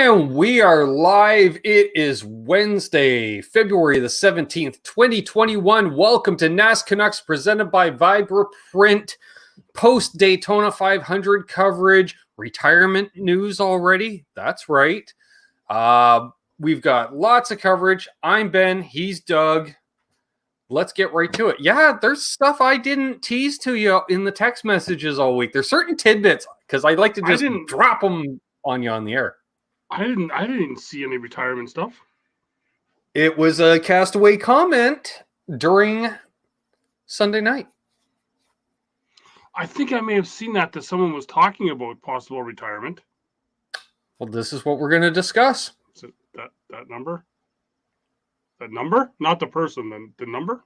And we are live. It is Wednesday, February the 17th, 2021. Welcome to NasCanucks presented by Vibraprint. Post Daytona 500 coverage, retirement news already. That's right. We've got lots of coverage. I'm Ben. He's Doug. Let's get right to it. Yeah, there's stuff I didn't tease to you in the text messages all week. There's certain tidbits because I like to just drop them on you on the air. I didn't see any retirement stuff. It was a castaway comment during Sunday night. I think I may have seen that someone was talking about possible retirement. Well, this is what we're going to discuss. Is it that number? That number? Not the person, the number?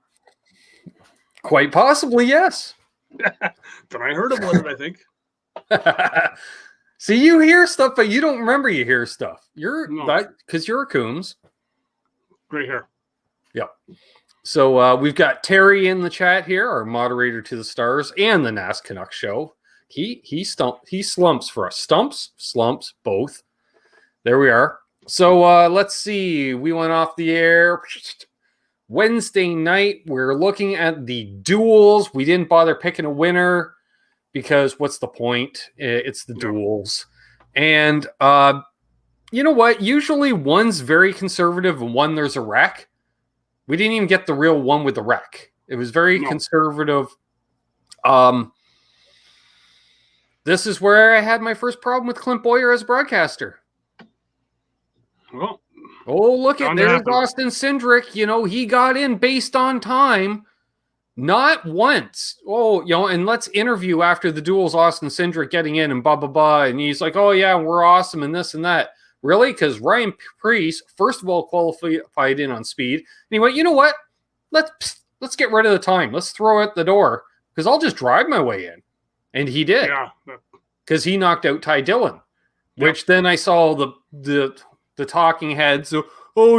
Quite possibly, yes. Then I heard about it, I think. See, you hear stuff, but you don't remember you hear stuff. Because you're a Coombs. Gray hair. Yep. So we've got Terry in the chat here, our moderator to the stars and the NasCanucks show. He slumps for us. Slumps, both. There we are. So let's see. We went off the air Wednesday night. We're looking at the duels. We didn't bother picking a winner because what's the point? It's the duels. And you know what? Usually one's very conservative and one there's a wreck. We didn't even get the real one with the wreck. It was very conservative. This is where I had my first problem with Clint Boyer as a broadcaster. Well, look at there's Austin Cindric. You know, he got in based on time. Not once. And let's interview after the duels Austin Cindric getting in and blah, blah, blah. And he's like, oh, yeah, we're awesome and this and that. Really? Because Ryan Preece, first of all, qualified in on speed. And he went, you know what? Let's get rid of the time. Let's throw it the door because I'll just drive my way in. And he did. Yeah. Because he knocked out Ty Dillon, which then I saw the talking heads. So,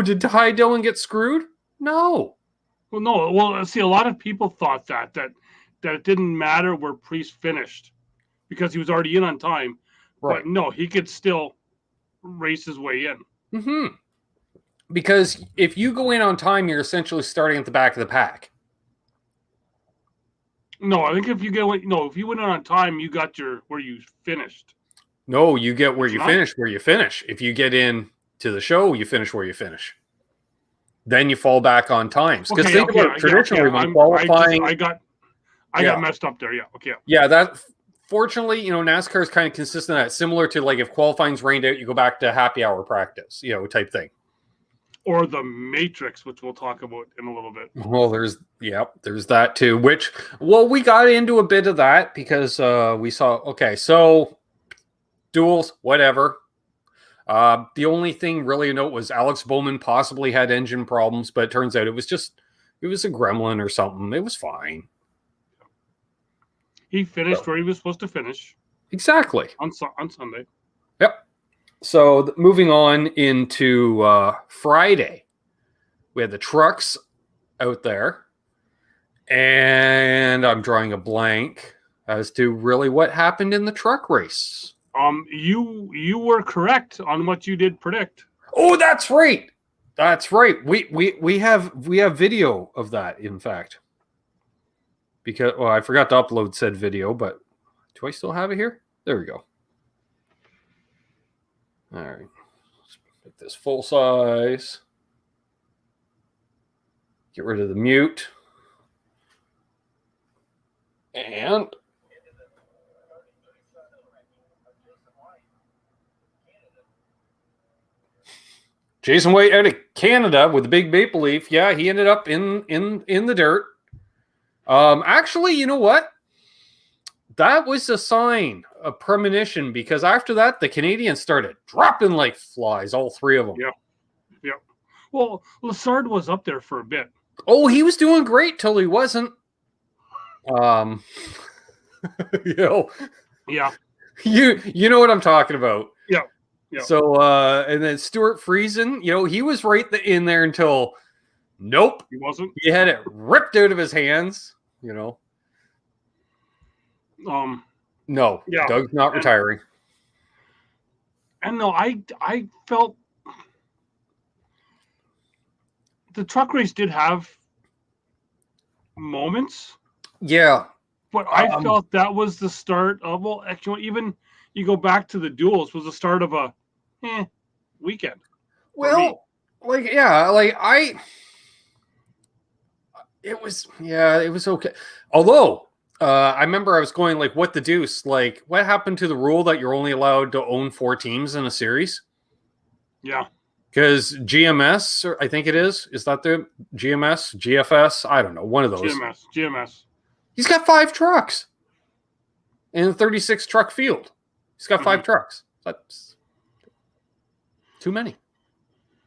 did Ty Dillon get screwed? No. Well, no. Well, see, a lot of people thought that it didn't matter where Priest finished because he was already in on time. Right. But no, he could still race his way in. Mm-hmm. Because if you go in on time, you're essentially starting at the back of the pack. No, I think if you went in on time, you got where you finished. No, you get where you finish where you finish. If you get in to the show, you finish where you finish. Then you fall back on times. Because think about traditionally when qualifying. I got messed up there. Yeah. Okay. Yeah. That fortunately, NASCAR is kind of consistent. That similar to like if qualifying's rained out, you go back to happy hour practice. Type thing. Or the Matrix, which we'll talk about in a little bit. Well, there's that too. We got into a bit of that because we saw. Okay, so duels, whatever. The only thing really to note was Alex Bowman possibly had engine problems, but it turns out it was a gremlin or something. It was fine. He finished where he was supposed to finish. Exactly. On Sunday. Yep. So moving on into Friday, we had the trucks out there, and I'm drawing a blank as to really what happened in the truck race. You were correct on what you did predict. Oh, that's right. That's right. We have video of that, in fact. Because I forgot to upload said video, but do I still have it here? There we go. All right. Let's make this full size. Get rid of the mute. And Jason White out of Canada with the big maple leaf. Yeah, he ended up in the dirt. Actually, you know what? That was a sign, a premonition, because after that, the Canadians started dropping like flies, all three of them. Yeah. Well, Lassard was up there for a bit. Oh, he was doing great till he wasn't. Yeah. You know what I'm talking about. Yeah. So, and then Stuart Friesen, he was right in there until, nope. He wasn't. He had it ripped out of his hands, No, yeah. Doug's not retiring. And no, I felt the truck race did have moments. Yeah. But I felt that was the start of, well, actually, even you go back to the duels, was the start of a weekend. Well, it was okay. Although, I remember I was going like, what the deuce? Like, what happened to the rule that you're only allowed to own 4 teams in a series? Yeah. Because GMS, or I think it is that the GMS, GFS? I don't know, one of those. GMS. He's got 5 trucks in a 36 truck field. He's got 5 trucks. That's too many.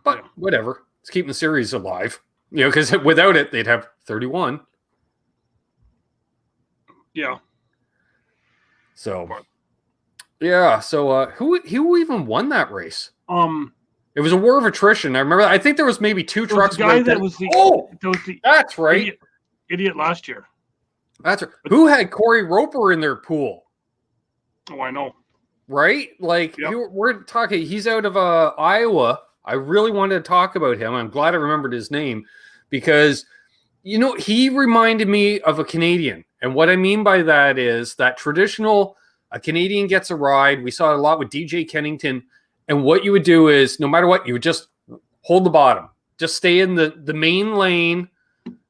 But whatever. It's keeping the series alive. Because without it, they'd have 31. Yeah. So, yeah. So, who even won that race? It was a war of attrition. I remember. I think there was maybe 2 trucks. That's right. Idiot last year. That's right. Who had Corey Roper in their pool? Oh, I know. Right? Like, we're talking. He's out of Iowa. I really wanted to talk about him. I'm glad I remembered his name because, he reminded me of a Canadian. And what I mean by that is that traditional, a Canadian gets a ride. We saw it a lot with DJ Kennington. And what you would do is, no matter what, you would just hold the bottom. Just stay in the main lane.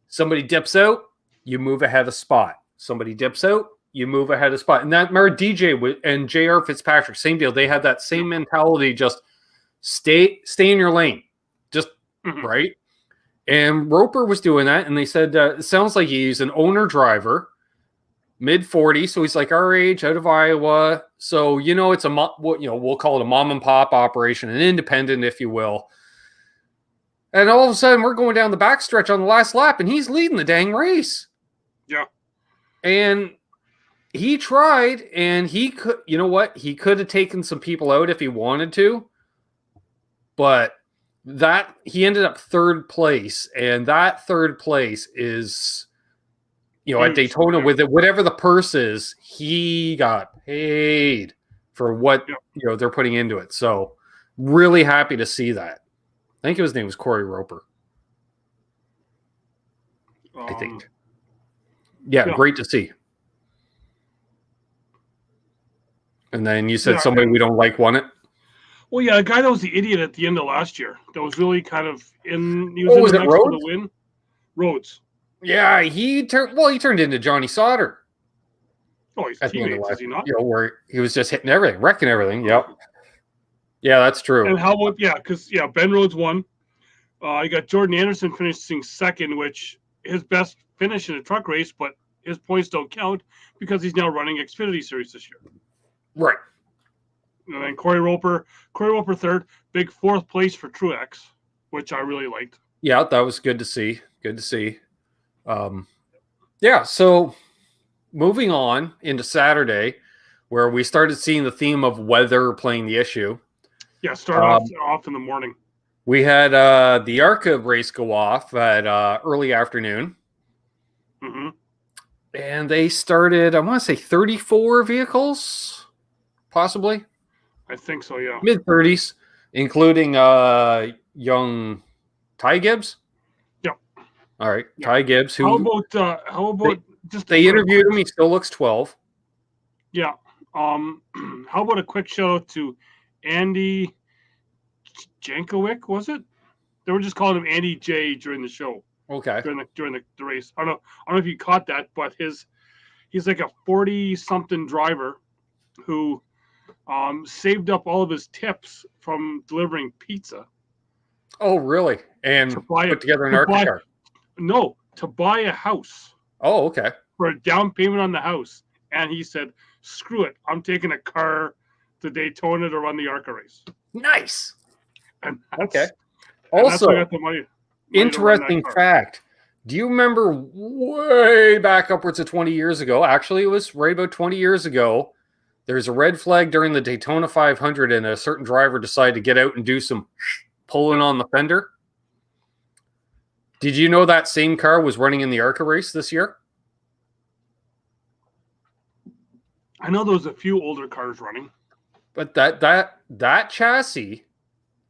Somebody dips out, you move ahead a spot. Somebody dips out, you move ahead a spot. And that, remember DJ and JR Fitzpatrick, same deal. They had that same mentality, just stay in your lane. Just, right? And Roper was doing that, and they said, it sounds like he's an owner driver, mid-40s, so he's like our age, out of Iowa. So, it's we'll call it a mom and pop operation, an independent, if you will. And all of a sudden, we're going down the backstretch on the last lap, and he's leading the dang race. Yeah. And he tried, and he could, he could have taken some people out if he wanted to. But he ended up 3rd place, and that 3rd place is, at Daytona with it, whatever the purse is, he got paid for what, they're putting into it. So really happy to see that. I think his name was Corey Roper. I think. Yeah, great to see. And then you said somebody we don't like won it? Well, yeah, a guy that was the idiot at the end of last year. That was really kind of in. He was in the mix for the win. Rhodes. Yeah, he turned into Johnny Sauter. Oh, he's teammates, is he not? Where he was just hitting everything, wrecking everything. Yep. Yeah, that's true. And how about because Ben Rhodes won. You got Jordan Anderson finishing 2nd, which his best finish in a truck race, but his points don't count because he's now running Xfinity Series this year. Right. And then Corey Roper 3rd, big 4th place for Truex, which I really liked. Yeah, that was good to see. So moving on into Saturday, where we started seeing the theme of weather playing the issue. Yeah, start off in the morning. We had the ARCA race go off at early afternoon. Mm-hmm. And they started, I want to say 34 vehicles, possibly. I think so, yeah. Mid-30s, including young Ty Gibbs. Yep. All right, yeah. Ty Gibbs. How about they interviewed him? He still looks 12. Yeah. How about a quick shout out to Andy Jankowick? Was it? They were just calling him Andy J during the show. Okay. During the race. I don't know if you caught that, but he's like a 40-something driver who saved up all of his tips from delivering pizza. Oh, really? And put together an ARCA car? No, to buy a house. Oh, okay. For a down payment on the house. And he said, screw it. I'm taking a car to Daytona to run the ARCA race. Nice. And okay. Also, I got the money interesting fact. Do you remember way back upwards of 20 years ago? Actually, it was right about 20 years ago. There's a red flag during the Daytona 500, and a certain driver decided to get out and do some pulling on the fender. Did you know that same car was running in the ARCA race this year? I know there was a few older cars running. But that chassis,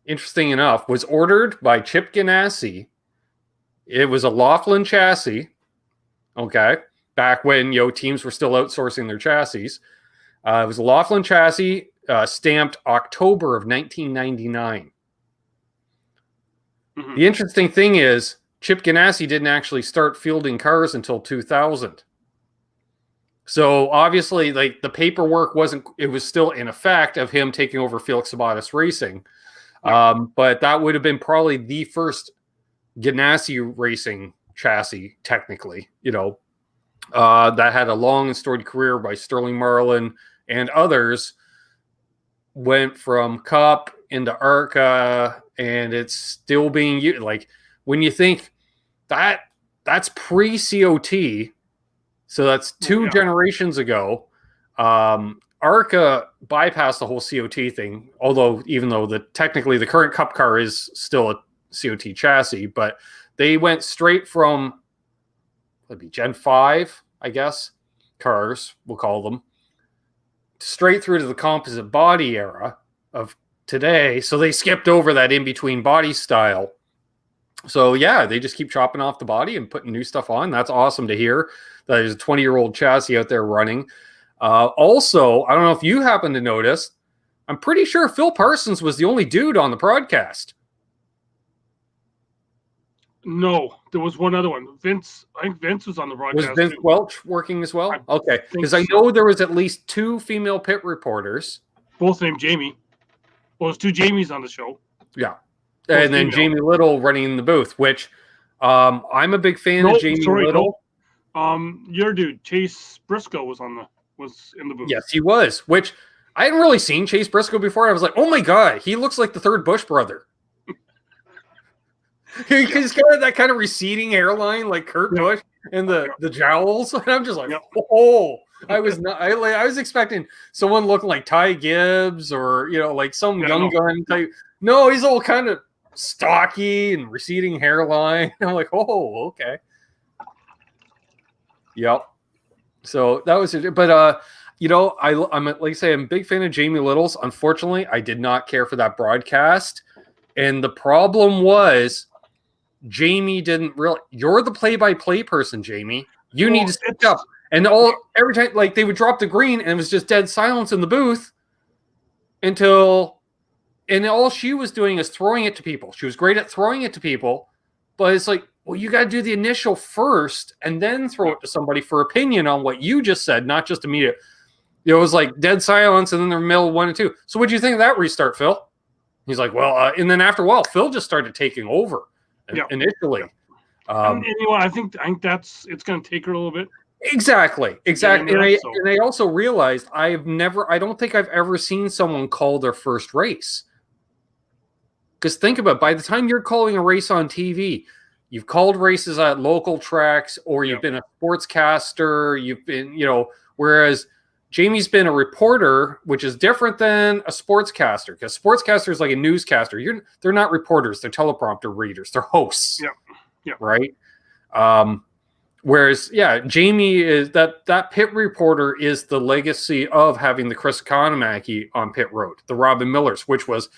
interesting enough, was ordered by Chip Ganassi. It was a Laughlin chassis. Okay, back when teams were still outsourcing their chassis. It was a Laughlin chassis, stamped October of 1999. Mhm. The interesting thing is Chip Ganassi didn't actually start fielding cars until 2000. So obviously, like, the paperwork it was still in effect of him taking over Felix Sabates Racing. But that would have been probably the first Ganassi racing chassis, technically, that had a long and storied career by Sterling Marlin and others. Went from Cup into ARCA, and it's still being used. Like, when you think that's pre-COT, so that's two generations ago. ARCA bypassed the whole COT thing, even though technically the current Cup car is still a COT chassis, but they went straight from Gen 5, I guess, cars, we'll call them, straight through to the composite body era of today. So they skipped over that in-between body style. So yeah, they just keep chopping off the body and putting new stuff on. That's awesome to hear. There's a 20-year-old chassis out there running. Also, I don't know if you happen to notice, I'm pretty sure Phil Parsons was the only dude on the broadcast. No, there was one other one. I think Vince was on the broadcast. Was Vince Welch working as well? Okay, because I know there was at least 2 female pit reporters. Both named Jamie. Well, there's 2 Jamies on the show. Yeah. And then Jamie Little running in the booth, which I'm a big fan of Jamie Little. No. Your dude, Chase Briscoe, was in the booth. Yes, he was, which I hadn't really seen Chase Briscoe before. I was like, oh my God, he looks like the third Bush brother. He's got that kind of receding hairline like Kurt Busch and the jowls. And I'm just like, oh, I was expecting someone looking like Ty Gibbs or, like some young gun type. No, he's all kind of stocky and receding hairline. I'm like, oh, okay. Yep. So that was it. But, I'm like I say, I'm a big fan of Jamie Little's. Unfortunately, I did not care for that broadcast. And the problem was, Jamie didn't really. You're the play-by-play person, Jamie. You need to stick up. And every time, like, they would drop the green, and it was just dead silence in the booth and all she was doing is throwing it to people. She was great at throwing it to people, but it's like, well, you got to do the initial first and then throw it to somebody for opinion on what you just said, not just immediate. It was like dead silence, and then the middle 1 and 2. So what do you think of that restart, Phil? He's like, well, and then after a while, Phil just started taking over. Initially, I think it's going to take her a little bit. Exactly. And I also realized I don't think I've ever seen someone call their first race. Because think about it, by the time you're calling a race on TV, you've called races at local tracks, or you've been a sportscaster. You've been, whereas Jamie's been a reporter, which is different than a sportscaster, because sportscaster is like a newscaster. They're not reporters; they're teleprompter readers. They're hosts. Yeah. Right. Whereas, Jamie is that pit reporter is the legacy of having the Chris Economaki on pit road, the Robin Millers, which was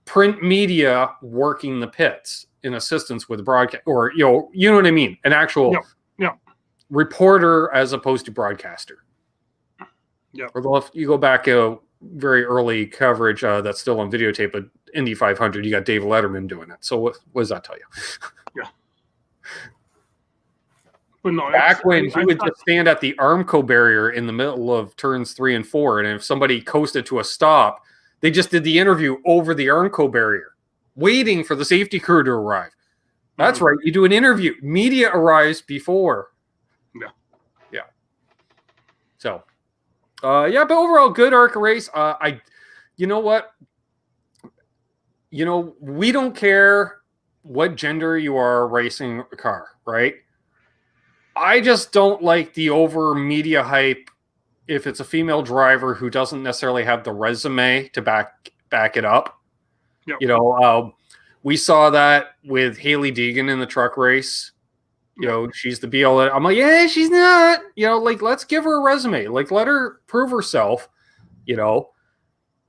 print media working the pits in assistance with the broadcast, or you know what I mean, an actual reporter as opposed to broadcaster. Yeah. Although if you go back very early coverage that's still on videotape of Indy 500, you got Dave Letterman doing it. So what does that tell you? Yeah. But no, back when he would just stand at the Armco barrier in the middle of turns 3 and 4, and if somebody coasted to a stop, they just did the interview over the Armco barrier, waiting for the safety crew to arrive. That's right. You do an interview. Media arrives before. Yeah. So, but overall, good ARCA race. You know what? We don't care what gender you are racing a car, right? I just don't like the over media hype if it's a female driver who doesn't necessarily have the resume to back it up. Yep. We saw that with Haley Deegan in the truck race. She's the be-all. I'm like, yeah, she's not. Let's give her a resume. Let her prove herself.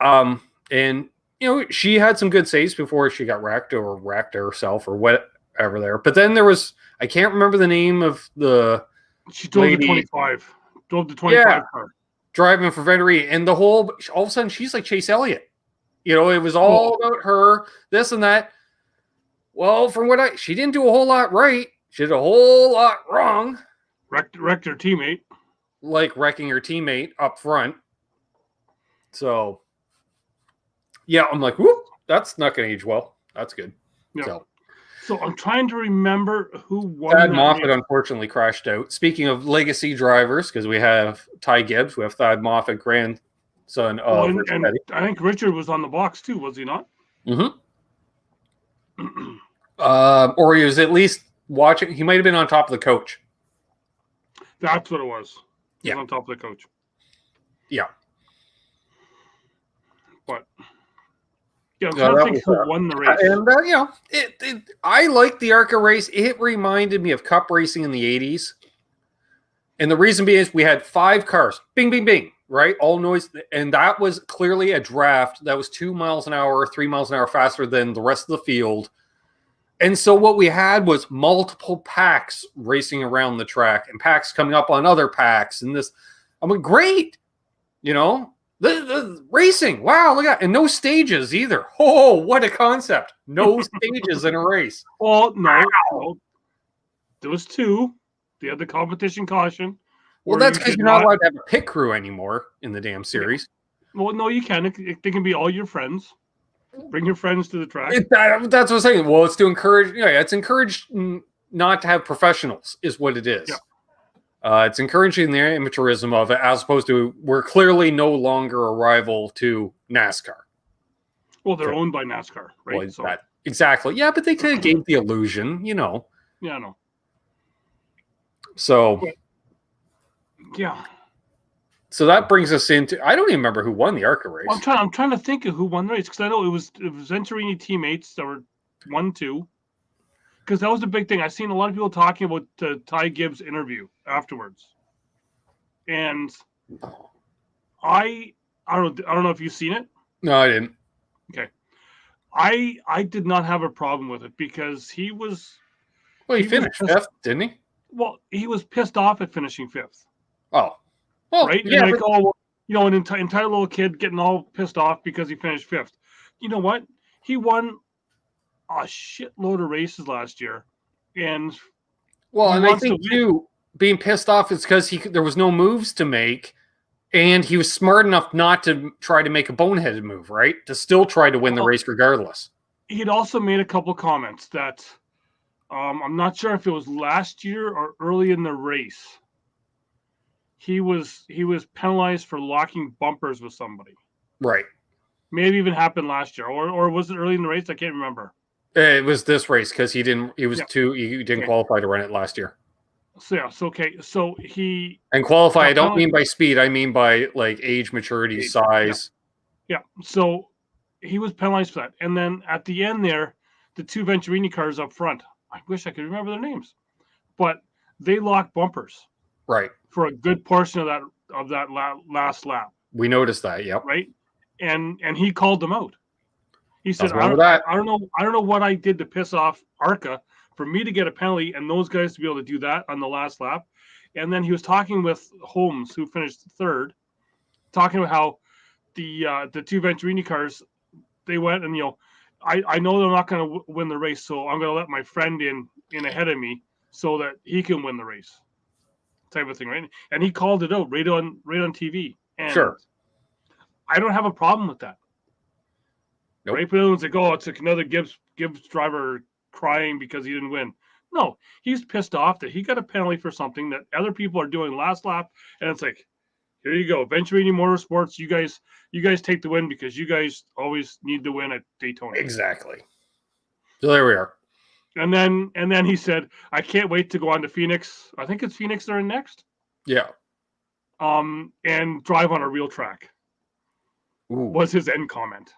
And she had some good saves before she got wrecked herself or whatever there. But then there was, I can't remember the name of the She drove lady. the 25. Drove the 25 car. Driving for Vendery, and all of a sudden she's like Chase Elliott. It was all about her, this and that. Well, from what she didn't do a whole lot right. She did a whole lot wrong. Wrecked her teammate. Like wrecking her teammate up front. So, yeah, I'm like, whoop, that's not going to age well. That's good. Yeah. So I'm trying to remember who won. Thad Moffitt unfortunately crashed out. Speaking of legacy drivers, because we have Ty Gibbs, we have Thad Moffitt, grandson of Richard and Petty. I think Richard was on the box too, was he not? Mm-hmm. Or he was at least watching. He might have been on top of the coach. That's what it was. He was on top of the coach. Yeah. But yeah, I'm trying to think who won the race. And I liked the ARCA race. It reminded me of Cup racing in the 80s. And the reason being is we had 5 cars. Bing, bing, bing. Right? All noise. And that was clearly a draft that was 2 miles an hour, 3 miles an hour faster than the rest of the field. And so what we had was multiple packs racing around the track and packs coming up on other packs. And this, I'm like, great. The racing. Wow, look at, and no stages either. Oh, what a concept. No stages in a race. Well, no. There was 2. They had the competition caution. Well, that's because you're not allowed to have a pit crew anymore in the damn series. Well, no, you can. They can be all your friends. Bring your friends to the track. That's what I'm saying. Well, it's to encourage. It's encouraged not to have professionals, is what it is. Yeah. It's encouraging the amateurism of it, as opposed to we're clearly no longer a rival to NASCAR. Well, they're owned by NASCAR, right? Well, exactly. Yeah, but they kind of gave the illusion, Yeah, I know. So. Yeah. So that brings us into. I don't even remember who won the ARCA race. Well, I'm trying to think of who won the race, because I know it was Venturini teammates that were 1-2. Because that was the big thing. I've seen a lot of people talking about Ty Gibbs' interview afterwards, and I don't know if you've seen it. No, I didn't. Okay, I did not have a problem with it because he was. Well, he finished 5th, didn't he? Well, he was pissed off at finishing 5th. Oh. Well, right? Yeah, and an entire little kid getting all pissed off because he finished 5th. You know what? He won a shitload of races last year, and I think too, being pissed off is because there was no moves to make, and he was smart enough not to try to make a boneheaded move, right? To still try to win the race regardless. He'd also made a couple comments that I'm not sure if it was last year or early in the race. He was penalized for locking bumpers with somebody. Right. Maybe even happened last year, or was it early in the race? I can't remember. It was this race because he didn't qualify to run it last year. So he qualify. I don't mean by speed. I mean by like age, maturity, size. Yeah. So he was penalized for that, and then at the end there, the 2 Venturini cars up front. I wish I could remember their names, but they locked bumpers. Right. For a good portion of that last lap. We noticed that, yep. Right? And he called them out. He said, I don't know what I did to piss off ARCA for me to get a penalty and those guys to be able to do that on the last lap. And then he was talking with Holmes, who finished 3rd, talking about how the 2 Venturini cars, they went and I know they're not going to win the race, so I'm going to let my friend in ahead of me so that he can win the race. Type of thing, right? And he called it out right on TV. And sure. I don't have a problem with that. Nope. Right? But everyone's like, oh, it's like another Gibbs driver crying because he didn't win. No, he's pissed off that he got a penalty for something that other people are doing last lap, and it's like, here you go, Venturini Motorsports, you guys take the win because you guys always need to win at Daytona. Exactly. So there we are. And then he said, I can't wait to go on to Phoenix. I think it's Phoenix they're in next. Yeah. And drive on a real track. Ooh. Was his end comment.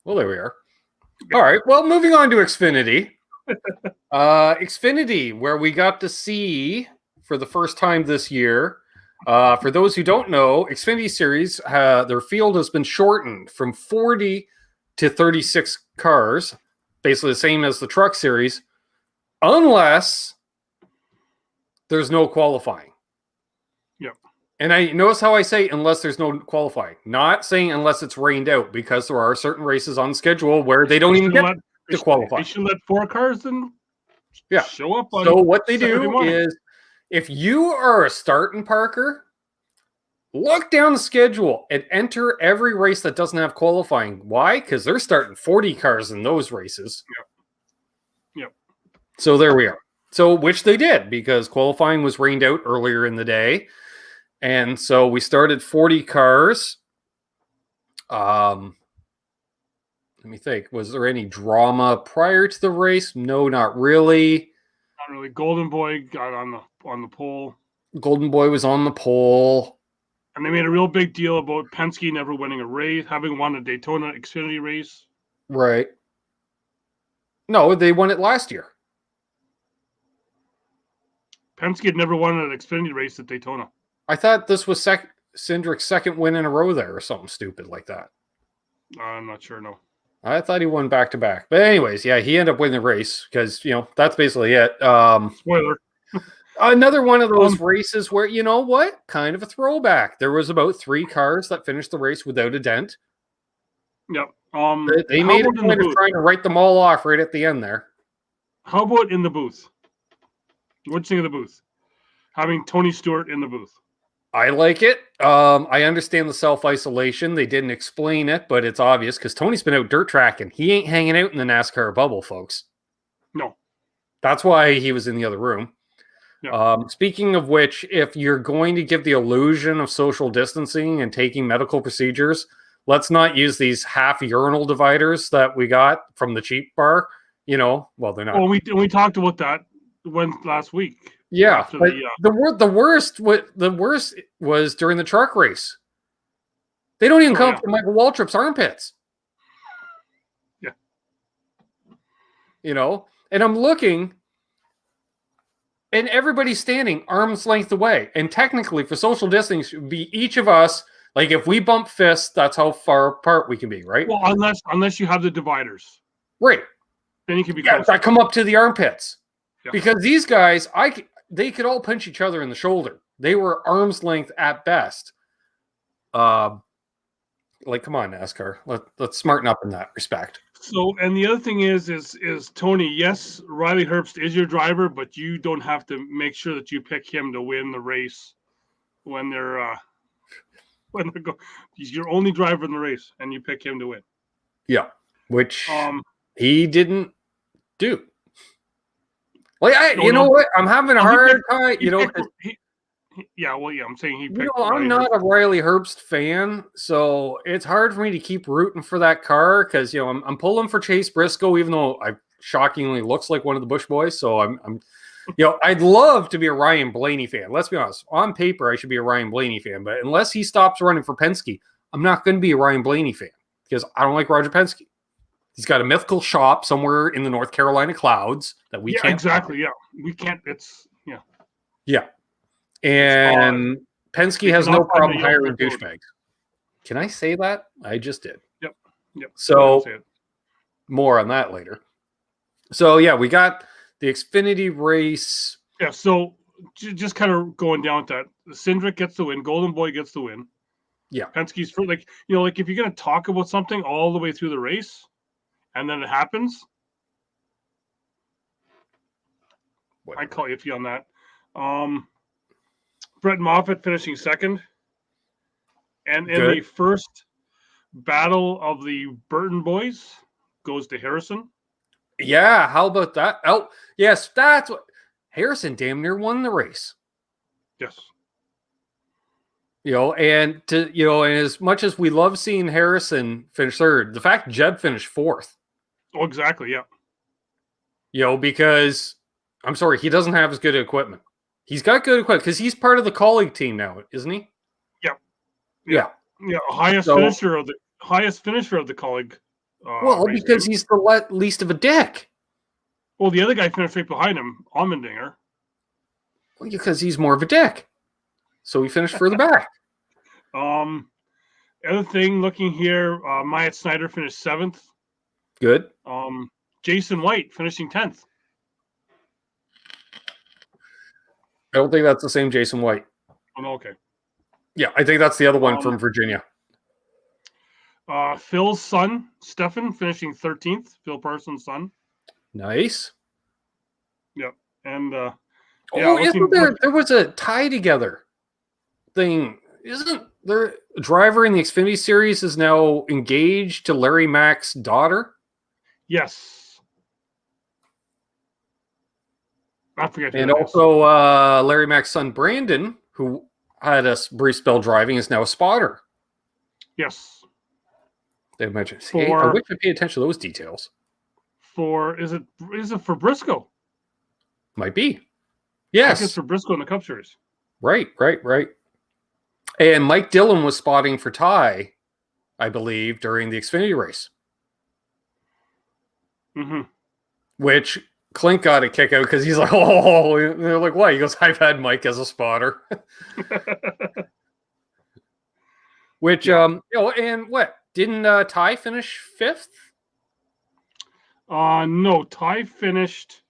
Well, there we are. All right. Well, moving on to Xfinity. Xfinity, where we got to see for the first time this year For those who don't know, Xfinity Series, their field has been shortened from 40 to 36 cars, basically the same as the Truck Series, unless there's no qualifying. Yep. And I notice how I say unless there's no qualifying, not saying unless it's rained out, because there are certain races on schedule where they don't even get to qualify. They should let 4 cars then show up on So what they Saturday do morning. is, if you are a starting parker, look down the schedule and enter every race that doesn't have qualifying. Why? Because they're starting 40 cars in those races. Yep. So there we are. So, which they did, because qualifying was rained out earlier in the day. And so we started 40 cars. Let me think. Was there any drama prior to the race? No, not really. Not really. Golden Boy got on the pole. Golden Boy was on the pole. And they made a real big deal about Penske never winning a race, having won a Daytona Xfinity race. Right. No, they won it last year. Penske had never won an Xfinity race at Daytona. I thought this was Cindric's second win in a row there, or something stupid like that. I'm not sure, no. I thought he won back-to-back. But anyways, yeah, he ended up winning the race because, that's basically it. Spoiler. Another one of those races where, you know what? Kind of a throwback. There was about 3 cars that finished the race without a dent. Yep. They made a point of trying to write them all off right at the end there. How about in the booth? What do you think of the booth? Having Tony Stewart in the booth. I like it. I understand the self-isolation. They didn't explain it, but it's obvious because Tony's been out dirt tracking. He ain't hanging out in the NASCAR bubble, folks. No. That's why he was in the other room. Yeah. Speaking of which, if you're going to give the illusion of social distancing and taking medical procedures, let's not use these half urinal dividers that we got from the cheap bar. Well, they're not. Well, we talked about that last week. Yeah, but the worst was during the truck race. They don't even come to Michael Waltrip's armpits. Yeah. And I'm looking, and everybody's standing arm's length away. And technically, for social distancing, should be each of us, like if we bump fists, that's how far apart we can be, right? Well, unless you have the dividers. Right. Then you can be closer. I come up to the armpits. Yeah. Because these guys, they could all punch each other in the shoulder. They were arm's length at best. Come on, NASCAR. Let's smarten up in that respect. So, and the other thing is Tony, yes, Riley Herbst is your driver, but you don't have to make sure that you pick him to win the race when they're he's your only driver in the race, and you pick him to win. Yeah, which he didn't do. What? I'm having a hard time. I'm saying he picked. I'm not a Riley Herbst fan, so it's hard for me to keep rooting for that car because I'm pulling for Chase Briscoe, even though I shockingly looks like one of the Bush boys. So I'm I'd love to be a Ryan Blaney fan. Let's be honest. On paper, I should be a Ryan Blaney fan, but unless he stops running for Penske, I'm not going to be a Ryan Blaney fan because I don't like Roger Penske. He's got a mythical shop somewhere in the North Carolina clouds that we can't. Exactly. Yeah, we can't. Yeah. And Penske has no problem hiring douchebags. Can I say that? I just did. Yep. So more on that later. So yeah, we got the Xfinity race. Yeah. So just kind of going down with that, Cindric gets the win. Golden Boy gets the win. Yeah. Penske's for like if you're gonna talk about something all the way through the race, and then it happens, I call you on that. Brett Moffitt finishing second. And in the first battle of the Burton boys goes to Harrison. Yeah, how about that? Oh, yes, that's what Harrison damn near won the race. Yes. And as much as we love seeing Harrison finish third, the fact Jeb finished fourth. Oh, exactly, yeah. Because I'm sorry, he doesn't have as good equipment. He's got good equipment because he's part of the colleague team now, isn't he? Yeah. Highest finisher of the colleague. Because he's the least of a dick. Well, the other guy finished right behind him, Allmendinger. Well, because he's more of a dick. so he finished further back. Other thing, looking here, Myatt Snyder finished 7th. Good. Jason White finishing 10th. I don't think that's the same Jason White. Oh, no, okay. Yeah, I think that's the other one from Virginia. Phil's son, Stefan, finishing 13th. Phil Parsons' son. Nice. Yep. And isn't there was a tie together thing? Isn't there a driver in the Xfinity Series is now engaged to Larry Mack's daughter? Yes. I forget. And also Larry Mack's son Brandon, who had a brief spell driving, is now a spotter. Yes. They mentioned. Hey, I wish I paid attention to those details. Is it for Briscoe? Might be. Yes. I guess for Briscoe in the Cup Series. Right. And Mike Dillon was spotting for Ty, I believe, during the Xfinity race. Mm-hmm. Which Clint got a kick out because he's like, oh, and they're like, what? He goes, I've had Mike as a spotter. Which, and what? Didn't Ty finish 5th? No, Ty finished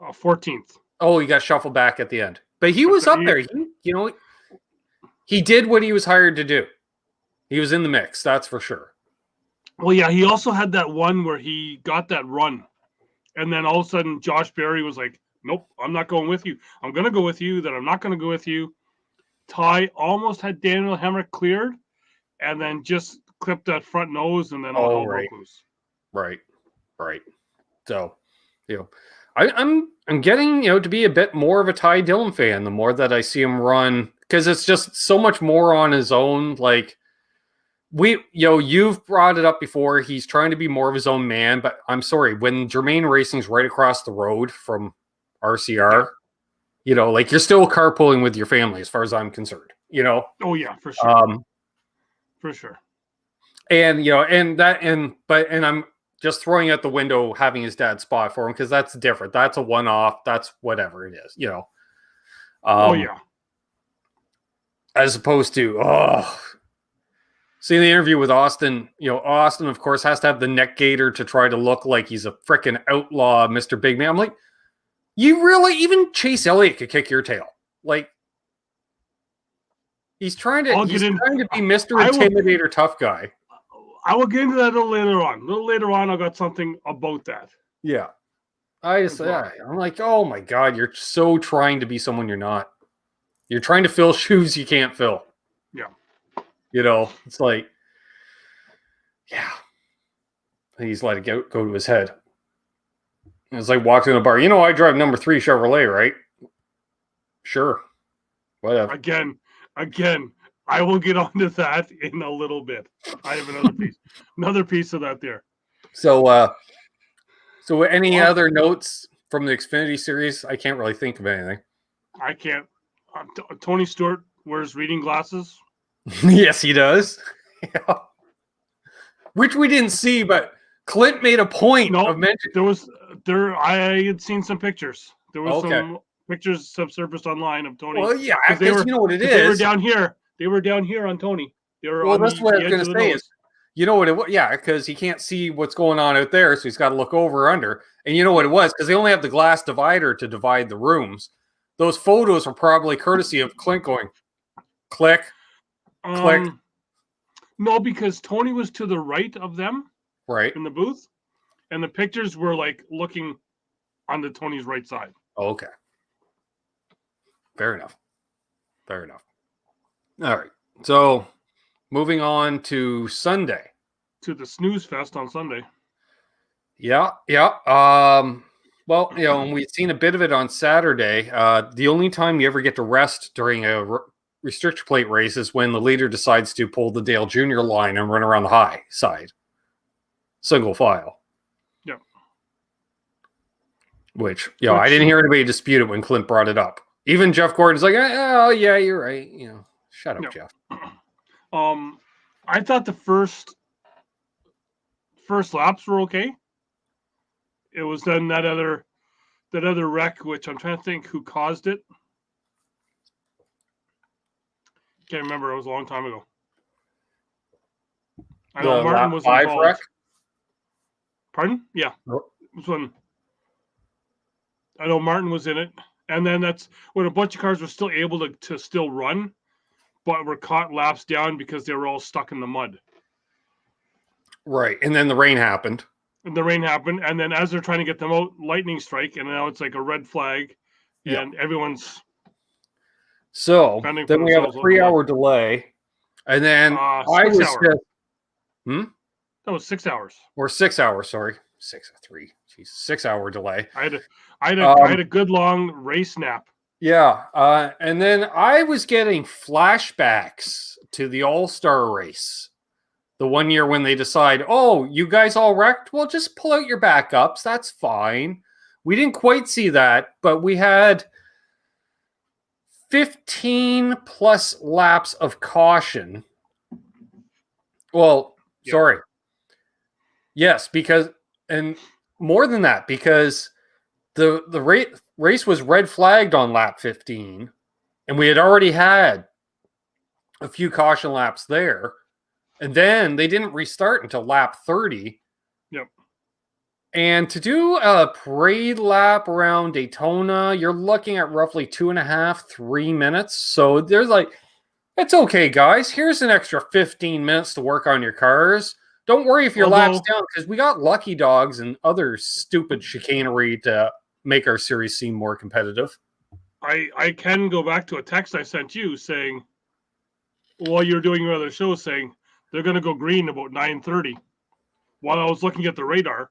14th. Oh, he got shuffled back at the end. But he was up there. He did what he was hired to do. He was in the mix, that's for sure. Well, yeah, he also had that one where he got that run. And then all of a sudden, Josh Berry was like, nope, I'm not going with you. I'm going to go with you, then I'm not going to go with you. Ty almost had Daniel Hemrick cleared and then just clipped that front nose and then all broke loose. Right. So, I'm getting, to be a bit more of a Ty Dillon fan the more that I see him run, because it's just so much more on his own. Like, you've brought it up before. He's trying to be more of his own man, but I'm sorry, when Germain Racing's right across the road from RCR, like you're still carpooling with your family as far as I'm concerned, Oh yeah, for sure. For sure. And, and I'm just throwing out the window having his dad spot for him because that's different. That's a one-off. That's whatever it is, oh yeah. As opposed to, seeing the interview with Austin, Austin, of course, has to have the neck gaiter to try to look like he's a freaking outlaw, Mr. Big Man. I'm like, you really, even Chase Elliott could kick your tail. Like, he's trying to be Mr. Intimidator tough guy. I will get into that a little later on. A little later on, I got something about that. Yeah. I'm like, oh my God, you're so trying to be someone you're not. You're trying to fill shoes you can't fill. Yeah. It's like, yeah. He's let it go to his head. It's like walking in a bar. I drive number 3 Chevrolet, right? Sure. Whatever. Again, I will get onto that in a little bit. I have another piece of that there. So any other notes from the Xfinity Series? I can't really think of anything. I can't. Tony Stewart wears reading glasses. Yes, he does. Yeah. Which we didn't see, but Clint made a point of mentioning. I had seen some pictures. There was some pictures subsurfaced online of Tony. Well, yeah, because you know what it is. They were down here. They were down here on Tony. They were that's what I was going to say. Is, you know what it was? Yeah, because he can't see what's going on out there, so he's got to look over or under. And you know what it was? Because they only have the glass divider to divide the rooms. Those photos are probably courtesy of Clint going, click, click. No, because Tony was to the right of them, right, in the booth, and the pictures were like looking onto Tony's right side. Okay, fair enough. All right, so moving on to Sunday, to the Snooze Fest on Sunday. Yeah. Well, and we've seen a bit of it on Saturday. The only time you ever get to rest during a restriction plate race is when the leader decides to pull the Dale Jr. line and run around the high side. Single file. Yeah. Which, I didn't hear anybody dispute it when Clint brought it up. Even Jeff Gordon's like, oh, yeah, you're right. Shut up, Jeff. I thought the first laps were okay. It was then that other wreck, which I'm trying to think who caused it. Can't remember. It was a long time ago. I The know Martin lap was 5 involved. wreck? Pardon? Yeah. Oh. It was when I know Martin was in it. And then that's when a bunch of cars were still able to still run, but were caught laps down because they were all stuck in the mud. Right. And then the rain happened. And the rain happened. And then as they're trying to get them out, lightning strike. And now it's like a red flag. And everyone's. So then we have a 3-hour delay. And then I was just. That was 6 hours. Or 6 hours, sorry. 3. Jeez, 6-hour delay. I had a good long race nap. Yeah. And then I was getting flashbacks to the All-Star race. The one year when they decide, oh, you guys all wrecked? Well, just pull out your backups. That's fine. We didn't quite see that, but we had 15 plus laps of caution. Well, sorry. Yes, because, and more than that, because the race was red flagged on lap 15, and we had already had a few caution laps there. And then they didn't restart until lap 30. Yep. And to do a parade lap around Daytona, you're looking at roughly 2.5, 3 minutes. So there's like, it's okay, guys. Here's an extra 15 minutes to work on your cars. Don't worry if your lap's down, because we got lucky dogs and other stupid chicanery to make our series seem more competitive. I can go back to a text I sent you saying, while you're doing your other show, saying they're going to go green about 9:30 while I was looking at the radar.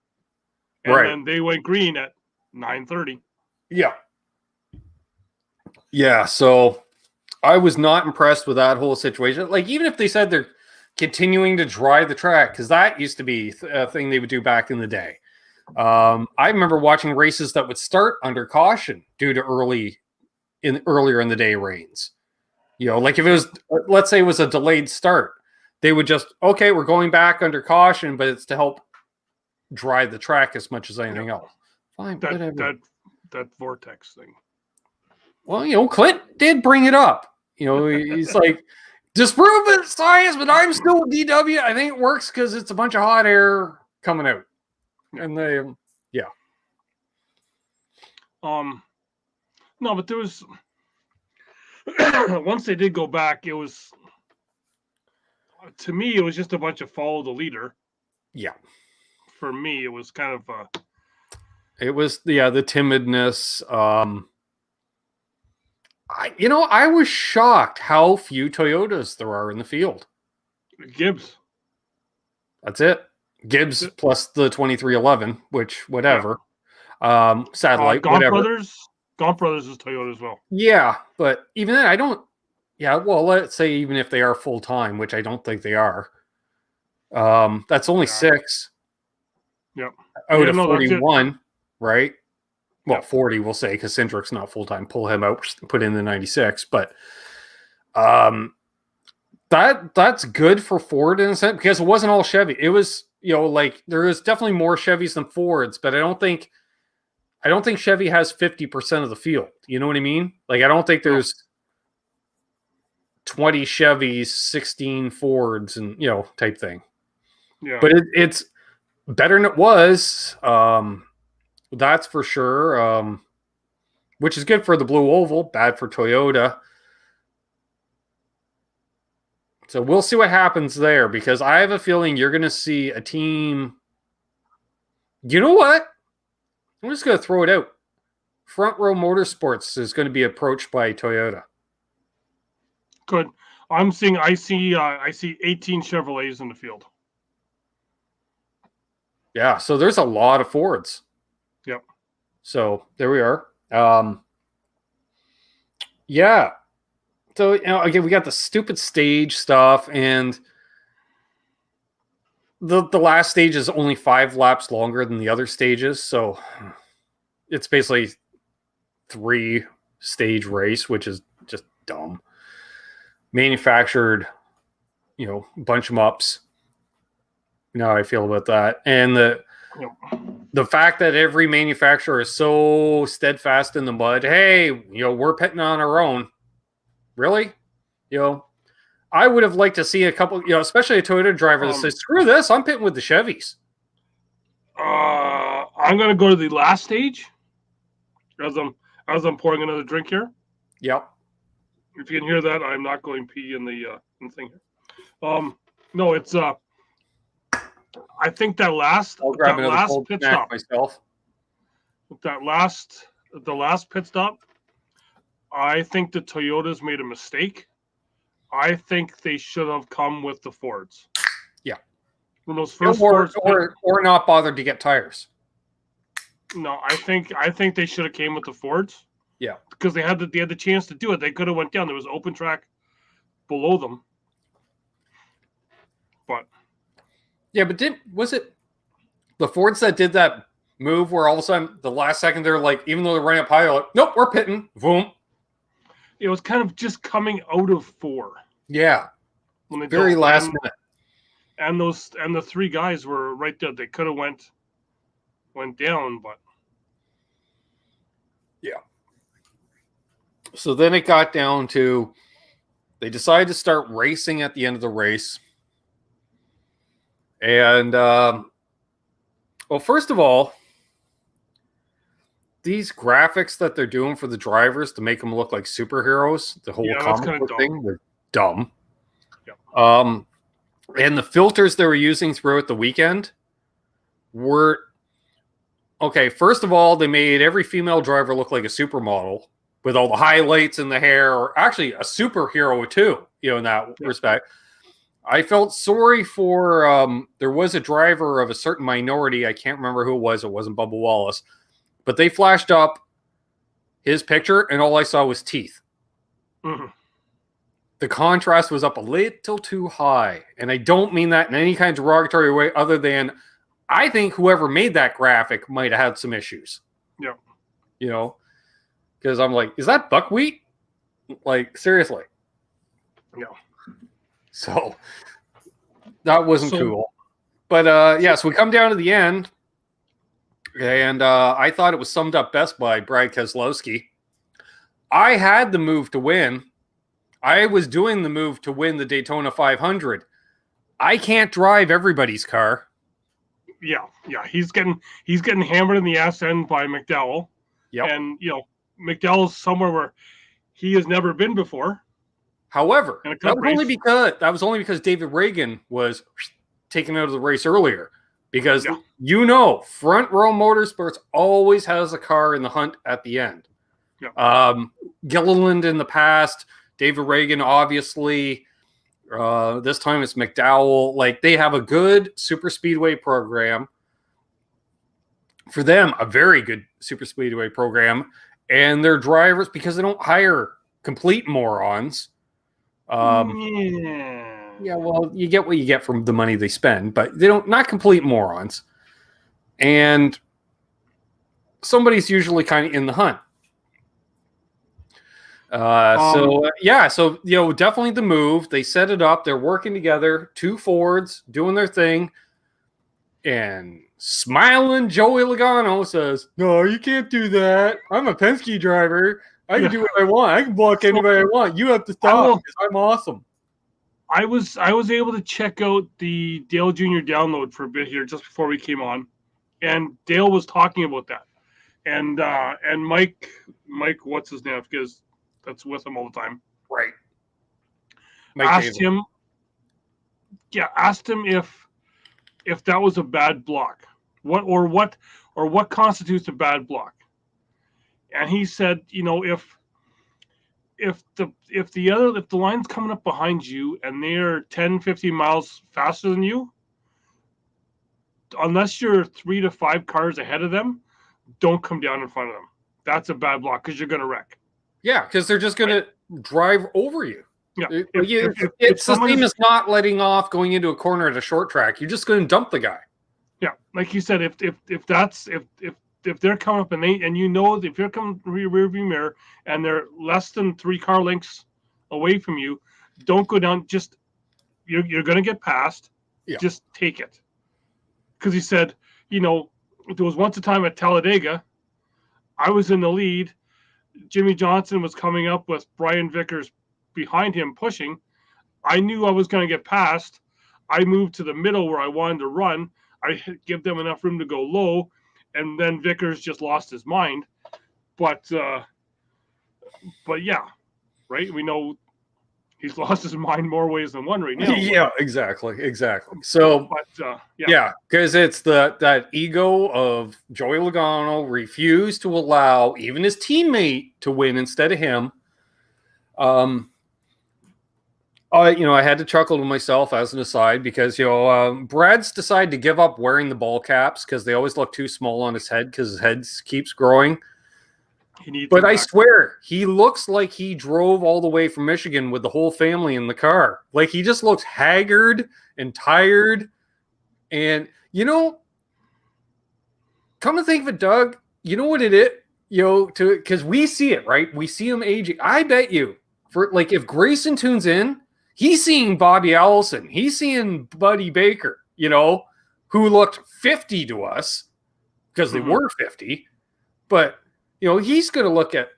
And then they went green at 9:30. Yeah. Yeah, so I was not impressed with that whole situation. Like, even if they said they're continuing to dry the track, because that used to be a thing they would do back in the day. I remember watching races that would start under caution due to earlier in the day rains. You know, like if it was, let's say it was a delayed start, they would just, okay, we're going back under caution, but it's to help dry the track as much as anything else. Fine, whatever. That vortex thing. Well, you know, Clint did bring it up. You know, he's like, disprove it, science, but I'm still with DW. I think it works because it's a bunch of hot air coming out. And they, no, but there was, once they did go back, it was, to me, it was just a bunch of follow the leader. Yeah. For me, it was kind of it was the timidness. I was shocked how few Toyotas there are in the field. Gibbs. That's it. Gibbs plus the 2311, which whatever. Satellite, whatever. Gaunt Brothers is Toyota as well. Yeah, but even then, I don't. Yeah, well, let's say even if they are full time, which I don't think they are. That's only 6. Yep. Out of 41, right? Well, 40, we'll say, because Cindric's not full time. Pull him out, put in the 96. But that's good for Ford in a sense, because it wasn't all Chevy. It was, like there is definitely more Chevys than Fords, but I don't think Chevy has 50% of the field. You know what I mean? Like, I don't think there's 20 Chevys, 16 Fords, and type thing. Yeah. But it's better than it was. That's for sure. Which is good for the Blue Oval, bad for Toyota. So we'll see what happens there, because I have a feeling you're going to see a team. You know what? I'm just going to throw it out. Front Row Motorsports is going to be approached by Toyota. Good. I see 18 Chevrolets in the field. Yeah, so there's a lot of Fords. Yep. So there we are. Yeah. So, again, we got the stupid stage stuff, and the last stage is only 5 laps longer than the other stages. So it's basically 3-stage race, which is just dumb. Manufactured, bunch of ups. You know how I feel about that. And the fact that every manufacturer is so steadfast in the mud. Hey, we're pitting on our own. Really? I would have liked to see a couple, especially a Toyota driver that says, "Screw this, I'm pitting with the Chevys." I'm gonna go to the last stage as I'm pouring another drink here. Yep. If you can hear that, I'm not going pee in the thing here. No, it's I think that last pit stop myself. The last pit stop, I think the Toyotas made a mistake. I think they should have come with the Fords. Yeah. When those first or not bothered to get tires. No, I think they should have came with the Fords. Yeah. Because they had the chance to do it. They could have went down. There was open track below them. But yeah, but was it the Fords that did that move where all of a sudden the last second they're like, even though they're running up high, they're like, nope, we're pitting. Boom. It was kind of just coming out of 4. Yeah. Very last minute. And the 3 guys were right there. They could have went down, but yeah. So then it got down to they decided to start racing at the end of the race. And well, first of all, these graphics that they're doing for the drivers to make them look like superheroes, the whole comic book thing, were dumb. Yeah. And the filters they were using throughout the weekend were okay. First of all, they made every female driver look like a supermodel with all the highlights in the hair, or actually a superhero too, in that respect. I felt sorry for, there was a driver of a certain minority. I can't remember who it was. It wasn't Bubba Wallace. But they flashed up his picture, and all I saw was teeth. Mm-hmm. The contrast was up a little too high. And I don't mean that in any kind of derogatory way other than I think whoever made that graphic might have had some issues. Yeah. Because I'm like, is that buckwheat? Like, seriously. No. So that wasn't cool. But so we come down to the end. And I thought it was summed up best by Brad Keselowski. I had the move to win. I was doing the move to win the Daytona 500. I can't drive everybody's car. Yeah. He's getting hammered in the ass end by McDowell. Yep. And McDowell's somewhere where he has never been before. However, that was only because David Reagan was taken out of the race earlier. Because Front Row Motorsports always has a car in the hunt at the end. Yeah. Gilliland in the past, David Reagan, obviously. This time it's McDowell. Like, they have a good super speedway program. For them, a very good super speedway program. And their drivers, because they don't hire complete morons. Yeah, well, you get what you get from the money they spend, but they not complete morons. And somebody's usually kind of in the hunt. So definitely the move. They set it up. They're working together. 2 Fords doing their thing. And smiling Joey Logano says, "No, you can't do that. I'm a Penske driver. I can do what I want. I can block anybody I want. You have to stop because I'm awesome." I was able to check out the Dale Jr. download for a bit here just before we came on, and Dale was talking about that, and Mike, what's his name? Because that's with him all the time, right? Asked him if that was a bad block, what constitutes a bad block, and he said, if the line's coming up behind you and they're 10, 15 miles faster than you, unless you're 3 to 5 cars ahead of them, don't come down in front of them. That's a bad block because you're going to wreck. Yeah, because they're just going to drive over you. Yeah, it's the same as not letting off going into a corner at a short track. You're just going to dump the guy. Yeah, like you said, if they're coming up and if you're coming rear view mirror and they're less than 3 car lengths away from you, don't go down. Just you're going to get passed. Yeah. Just take it. Because he said, there was once a time at Talladega, I was in the lead. Jimmy Johnson was coming up with Brian Vickers behind him pushing. I knew I was going to get past. I moved to the middle where I wanted to run. I give them enough room to go low, and then Vickers just lost his mind. But yeah, right. We know he's lost his mind more ways than one right now. Yeah, exactly. So, yeah, because it's that ego of Joey Logano refused to allow even his teammate to win instead of him. I had to chuckle to myself as an aside because Brad's decided to give up wearing the ball caps because they always look too small on his head because his head keeps growing. But I swear, he looks like he drove all the way from Michigan with the whole family in the car. Like, he just looks haggard and tired. And, come to think of it, Doug, you know what it is? Because we see it, right? We see him aging. I bet you, if Grayson tunes in, he's seeing Bobby Allison. He's seeing Buddy Baker, who looked 50 to us because they were 50. But he's going to look at,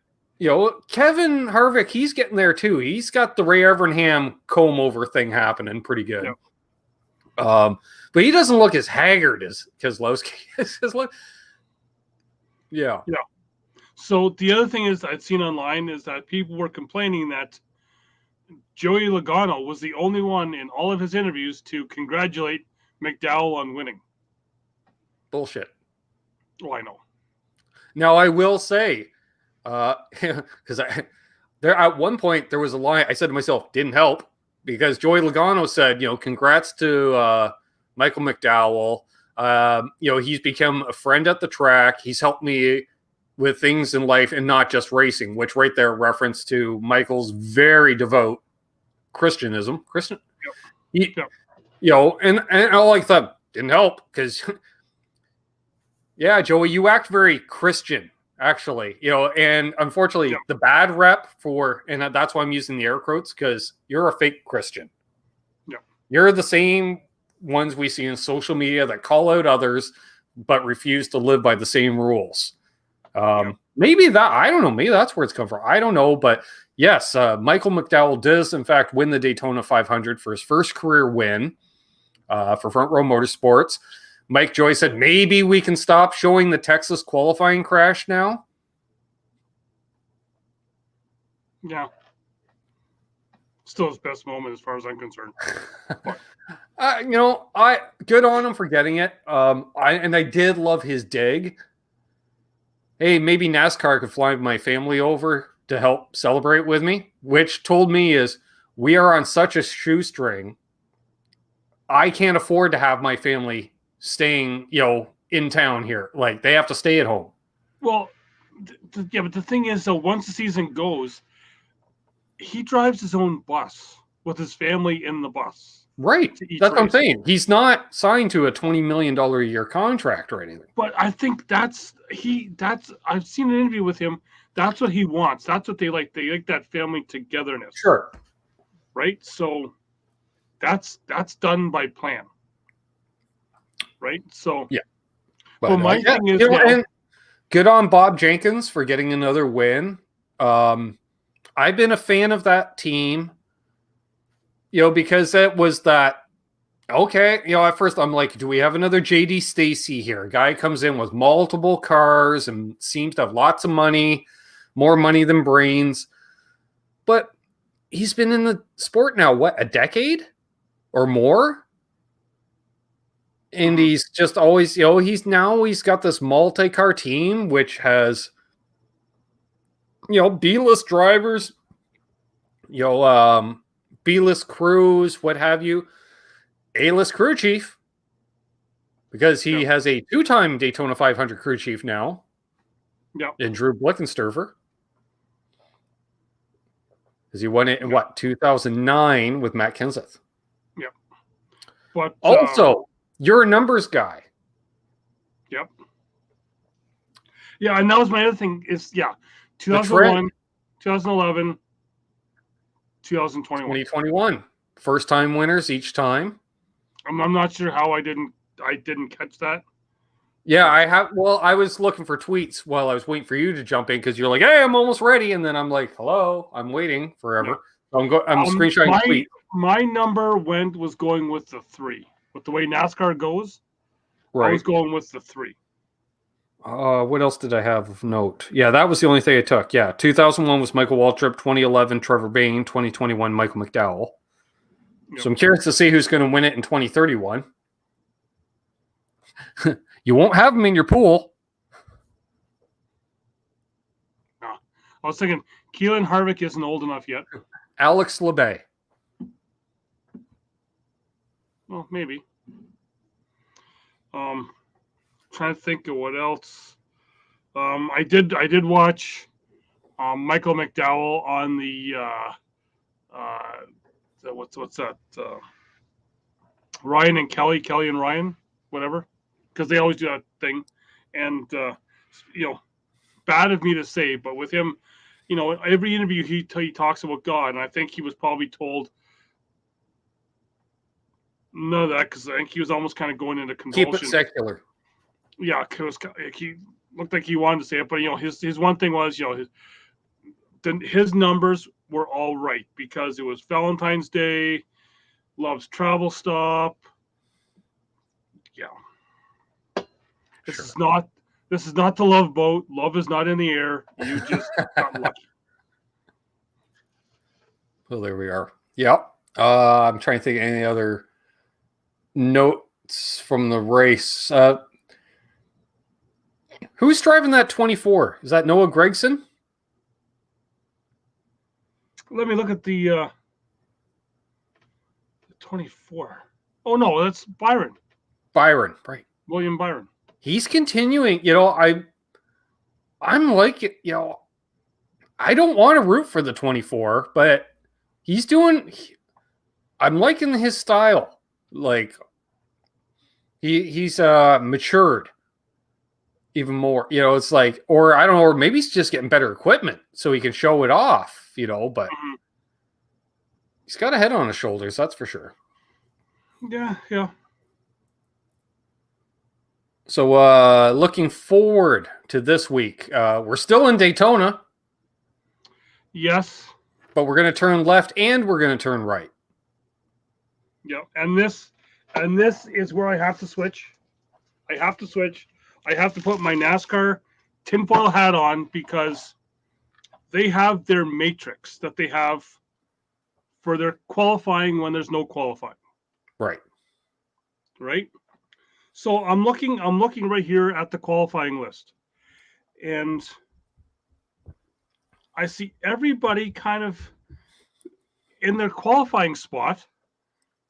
Kevin Harvick, he's getting there too. He's got the Ray Evernham comb over thing happening pretty good. Yep. But he doesn't look as haggard as Keselowski. Yeah. So the other thing is I'd seen online is that people were complaining that Joey Logano was the only one in all of his interviews to congratulate McDowell on winning. Bullshit. Oh, I know. Now, I will say, because at one point there was a line I said to myself, didn't help, because Joey Logano said, congrats to Michael McDowell. He's become a friend at the track. He's helped me with things in life and not just racing, which right there reference to Michael's very devout Christianism. Yep. And I like that didn't help because yeah, Joey, you act very Christian, actually, and unfortunately the bad rep and that's why I'm using the air quotes, because you're a fake Christian. Yeah. You're the same ones we see in social media that call out others, but refuse to live by the same rules. Maybe that's where it's come from. I don't know, but yes, Michael McDowell does in fact win the Daytona 500 for his first career win for Front Row Motorsports. Mike Joy said, maybe we can stop showing the Texas qualifying crash now. Yeah. Still his best moment as far as I'm concerned. I good on him for getting it. I did love his dig. Hey, maybe NASCAR could fly my family over to help celebrate with me, which told me is we are on such a shoestring. I can't afford to have my family staying, in town here. Like, they have to stay at home. Well, but the thing is, though, once the season goes, he drives his own bus with his family in the bus. Right. That's what I'm saying. He's not signed to a $20 million a year contract or anything. But I think I've seen an interview with him. That's what he wants. That's what they like. They like that family togetherness. Sure. Right. So that's done by plan. Right. So yeah. But my thing is, and good on Bob Jenkins for getting another win. I've been a fan of that team, because it was that, okay, at first I'm like, do we have another JD Stacy here? A guy comes in with multiple cars and seems to have lots of money, more money than brains. But he's been in the sport now, a decade or more? And he's just always, he's got this multi-car team, which has, B-list drivers, B-list crews, what have you, A-list crew chief, because he has a 2-time Daytona 500 crew chief now. Yeah. In Drew Blickensturfer. Because he won it in 2009 with Matt Kenseth. Yeah. But also, you're a numbers guy. Yep. Yeah, and that was my other thing is, 2001, 2011, 2021. 2021. First time winners each time. I'm not sure how I didn't catch that. Yeah, I have. Well, I was looking for tweets while I was waiting for you to jump in because you're like, hey, I'm almost ready. And then I'm like, hello, I'm waiting forever. I'm screenshotting the tweet. My number was going with the 3. With the way NASCAR goes, Right. I was going with the 3. What else did I have of note? Yeah, that was the only thing I took. Yeah, 2001 was Michael Waltrip, 2011 Trevor Bayne, 2021 Michael McDowell. Yep. So I'm curious to see who's going to win it in 2031. You won't have them in your pool. No. I was thinking Keelan Harvick isn't old enough yet. Alex LeBay. Well, maybe. Trying to think of what else. I did watch Michael McDowell on the what's that? Ryan and Kelly and Ryan, whatever, because they always do that thing. And bad of me to say, but with him, every interview he talks about God, and I think he was probably told none of that because I think he was almost kind of going into convulsion. Keep it secular. Yeah, because he looked like he wanted to say it, but his one thing was his numbers were all right because it was Valentine's Day, loves travel stop. Yeah, this is not the Love Boat. Love is not in the air. You just got lucky. Well, there we are. Yep. I'm trying to think of any other notes from the race. Who's driving that 24? Is that Noah Gragson? Let me look at the 24. Oh no, that's Byron. Byron, right? William Byron. He's continuing. I'm like, I don't want to root for the 24, but he's doing. I'm liking his style. Like he's matured even more. It's like, or I don't know, or maybe he's just getting better equipment so he can show it off. But he's got a head on his shoulders, that's for sure. Yeah. So looking forward to this week. We're still in Daytona. Yes. But we're going to turn left and we're going to turn right. Yeah, and this is where I have to switch. I have to put my NASCAR tinfoil hat on because they have their matrix that they have for their qualifying when there's no qualifying. Right. So I'm looking right here at the qualifying list, and I see everybody kind of in their qualifying spot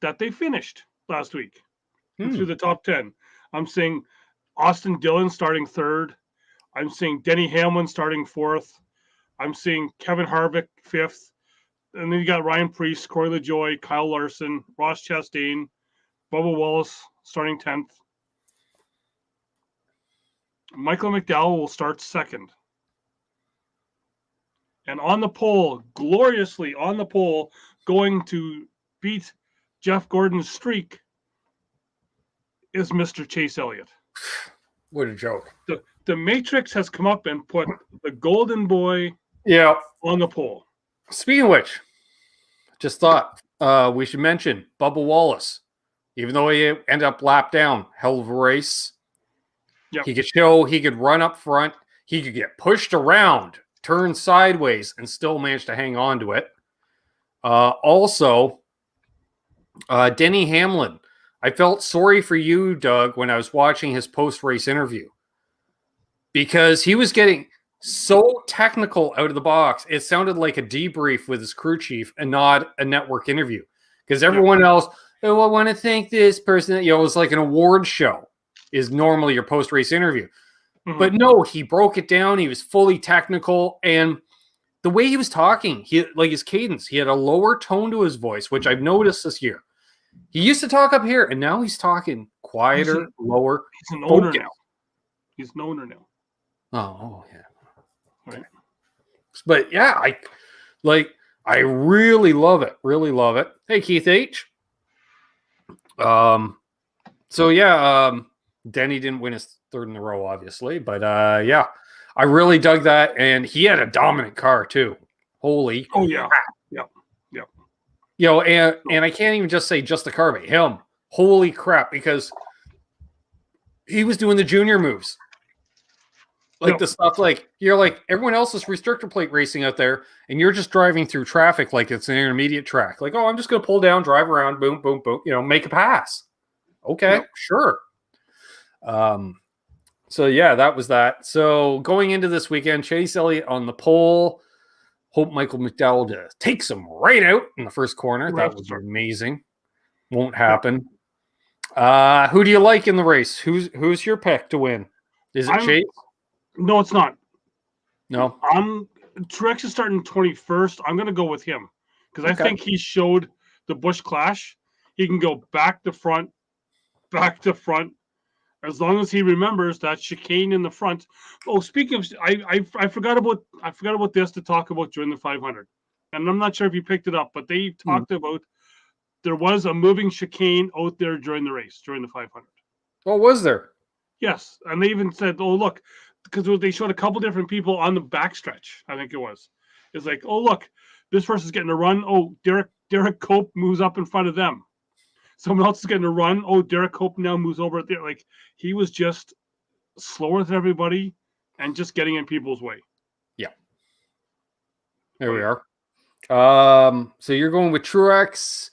that they finished last week through the top 10. I'm seeing Austin Dillon starting 3rd. I'm seeing Denny Hamlin starting 4th. I'm seeing Kevin Harvick 5th. And then you got Ryan Preece, Corey LaJoie, Kyle Larson, Ross Chastain, Bubba Wallace starting 10th. Michael McDowell will start 2nd. And on the pole, gloriously on the pole, going to beat Jeff Gordon's streak is Mr. Chase Elliott. What a joke. The Matrix has come up and put the golden boy on the pole. Speaking of which, just thought we should mention Bubba Wallace. Even though he ended up lap down, hell of a race. Yep. He could run up front. He could get pushed around, turn sideways, and still manage to hang on to it. Also, Denny Hamlin. I felt sorry for you, Doug, when I was watching his post-race interview. Because he was getting so technical out of the box. It sounded like a debrief with his crew chief and not a network interview. Because everyone else, I want to thank this person. It was like an award show is normally your post-race interview. Mm-hmm. But no, he broke it down. He was fully technical. And the way he was talking, his cadence, he had a lower tone to his voice, which I've noticed this year. He used to talk up here, and now he's talking quieter, lower. He's an owner now. He's an owner now. Oh yeah. Right. But yeah, I really love it. Really love it. Hey, Keith H. So yeah, Denny didn't win his 3rd in a row, obviously, but yeah, I really dug that, and he had a dominant car too. Holy! Oh yeah, yeah. You know, and I can't even just say just the carb, him. Holy crap, because he was doing the junior moves. Like the stuff like you're like everyone else is restrictor plate racing out there, and you're just driving through traffic like it's an intermediate track. Like, oh, I'm just gonna pull down, drive around, boom, boom, boom, you know, make a pass. Okay, sure. So yeah, that was that. So going into this weekend, Chase Elliott on the pole. Hope Michael McDowell takes him right out in the first corner. That would be amazing. Won't happen. Who do you like in the race? Who's your pick to win? Is it Chase? No, it's not. No. Truex is starting 21st. I'm going to go with him because I think he showed the Busch Clash. He can go back to front, as long as he remembers that chicane in the front. Oh, speaking of, I forgot about this to talk about during the 500, and I'm not sure if you picked it up, but they talked about there was a moving chicane out there during the race during the 500. Oh, was there? Yes, and they even said, "Oh, look," because they showed a couple different people on the backstretch. I think it was. It's like, "Oh, look, this person's getting a run. Oh, Derek Cope moves up in front of them. Someone else is getting a run. Oh, Derek Cope now moves over there." Like he was just slower than everybody and just getting in people's way. Yeah. There we are. So you're going with Truex.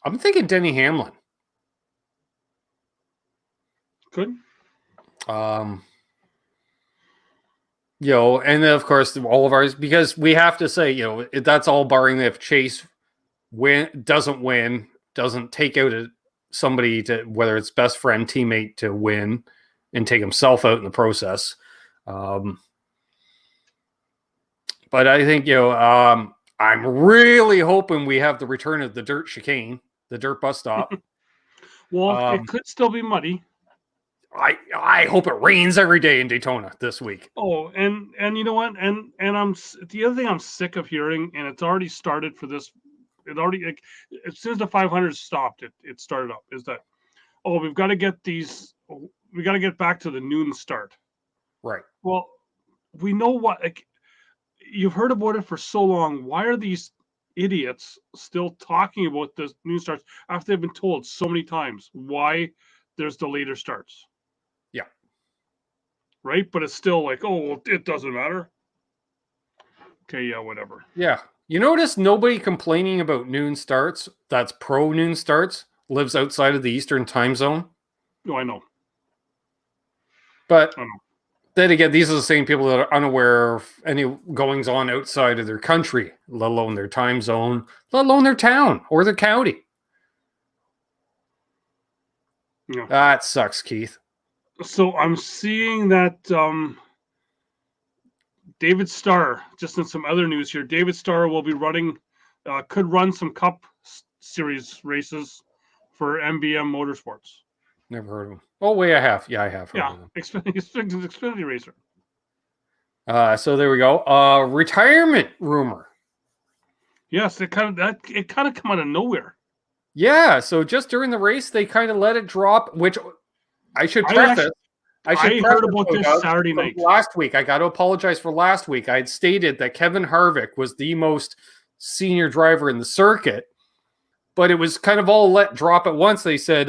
I'm thinking Denny Hamlin. Good. You know, and then of course all of ours, because we have to say, you know, that's all barring if Chase doesn't take out somebody to, whether it's best friend, teammate, to win and take himself out in the process. But I think, you know, I'm really hoping we have the return of the dirt chicane, the dirt bus stop. Well, it could still be muddy. I hope it rains every day in Daytona this week. Oh, and you know what? And I'm the other thing I'm sick of hearing, and it's already started for this. It already, like, as soon as the 500 stopped, it started up. Is that, oh, we got to get back to the noon start. Right. Well, we know what, like, you've heard about it for so long. Why are these idiots still talking about the noon starts after they've been told so many times why there's the later starts? Yeah. Right? But it's still like, oh, well, it doesn't matter. Okay, yeah, whatever. Yeah. You notice nobody complaining about noon starts, that's pro noon starts, lives outside of the Eastern time zone. No, I know. But then again, these are the same people that are unaware of any goings on outside of their country, let alone their time zone, let alone their town or their county. Yeah. That sucks, Keith. So I'm seeing that David Starr, just in some other news here, David Starr will be could run some Cup Series races for MBM Motorsports. Never heard of him. Oh, wait, I have. Yeah, I have heard of him. Xfinity racer. So there we go. Retirement rumor. Yes, it kind of come out of nowhere. Yeah, so just during the race, they kind of let it drop, which I should preface. I heard about this Saturday night. Last week, I got to apologize for last week. I had stated that Kevin Harvick was the most senior driver in the circuit, but it was kind of all let drop at once. They said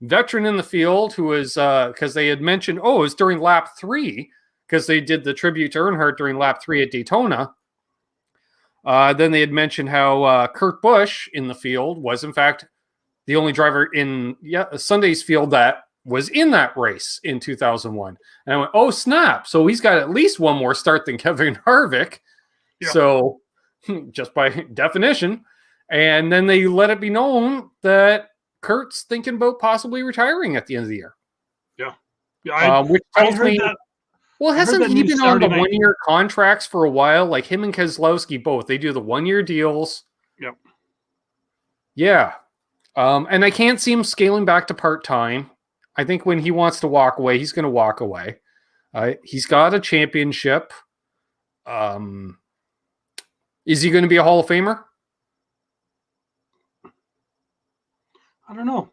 veteran in the field who was, because they had mentioned, it was during lap 3, because they did the tribute to Earnhardt during lap 3 at Daytona. Then they had mentioned how Kurt Busch in the field was, in fact, the only driver in Sunday's field that was in that race in 2001. And I went, oh, snap. So he's got at least one more start than Kevin Harvick. Yeah. So just by definition. And then they let it be known that Kurt's thinking about possibly retiring at the end of the year. Yeah. Yeah. Which tells me that. Well, hasn't he been on the 1-year contracts for a while? Like him and Keselowski both. They do the 1-year deals. Yep. Yeah. And I can't see him scaling back to part-time. I think when he wants to walk away, he's going to walk away. He's got a championship. Is he going to be a Hall of Famer? I don't know.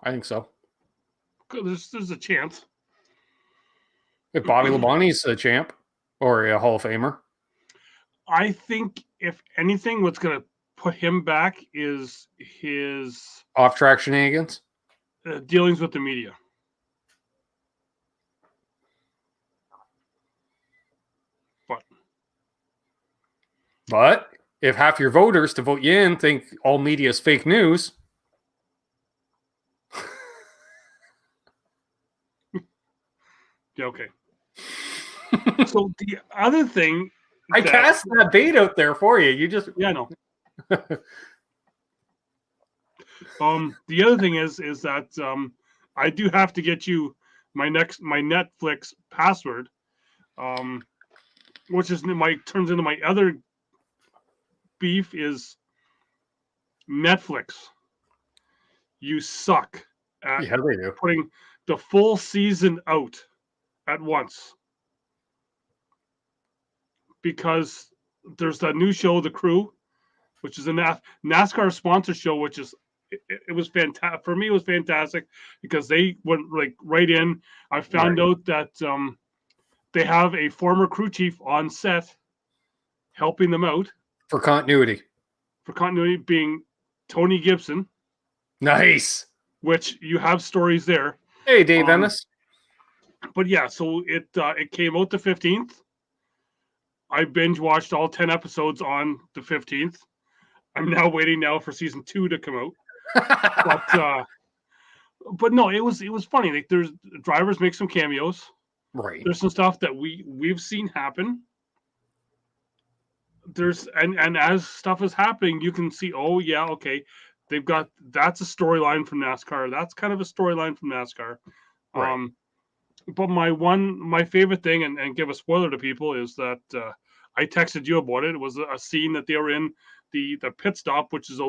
I think so. there's a chance. If Bobby Labonte's a champ or a Hall of Famer. I think if anything, what's going to put him back is his Off-track shenanigans. Dealings with the media. But if half your voters to vote you in think all media is fake news. Yeah, okay. So the other thing, I cast that bait out there for you. You just I know. The other thing is that I do have to get you my Netflix password, which is turns into my other beef is Netflix. You suck at they do. putting the full season out at once, because there's that new show, The Crew, which is a NASCAR sponsor show, which is it was fantastic for me. It was fantastic because they went like right in. I found out that they have a former crew chief on set helping them out for continuity. For continuity, being Tony Gibson. Nice. Which you have stories there. Hey, Dave Ennis. But yeah, so it came out the 15th. I binge watched all 10 episodes on the 15th. I'm now waiting for season 2 to come out. But no, it was funny. Like, there's drivers make some cameos. Right. There's some stuff that we've seen happen. There's and as stuff is happening, you can see, oh yeah, okay, that's a storyline from NASCAR. That's kind of a storyline from NASCAR. Right. But my favorite thing, and give a spoiler to people, is that I texted you about it. It was a scene that they were in the pit stop, which is their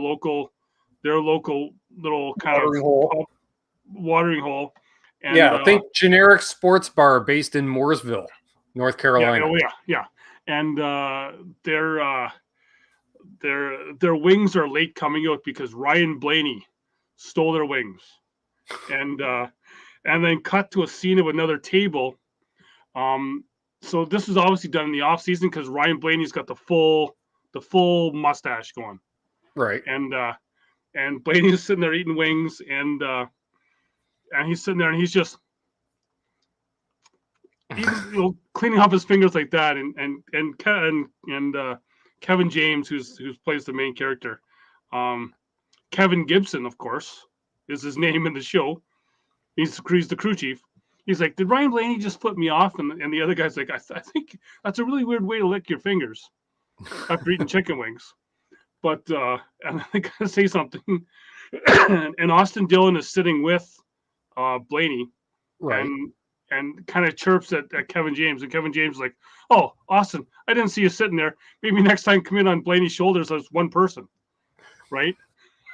local little kind of watering hole. And, think generic sports bar based in Mooresville, North Carolina. Yeah. And their wings are late coming out because Ryan Blaney stole their wings, and then cut to a scene of another table. So this was obviously done in the off season because Ryan Blaney's got the full mustache going, right? And Blaney's sitting there eating wings, and he's sitting there and he's just cleaning off his fingers like that, and Kevin James, who plays the main character, Kevin Gibson, of course, is his name in the show. He's the crew chief. He's like, did Ryan Blaney just flip me off? And the other guy's like, I think that's a really weird way to lick your fingers after eating chicken wings. But and I gotta say something. And Austin Dillon is sitting with Blaney, right? And kind of chirps at Kevin James, and Kevin James is like, "Oh, Austin, I didn't see you sitting there. Maybe next time come in on Blaney's shoulders as one person, right?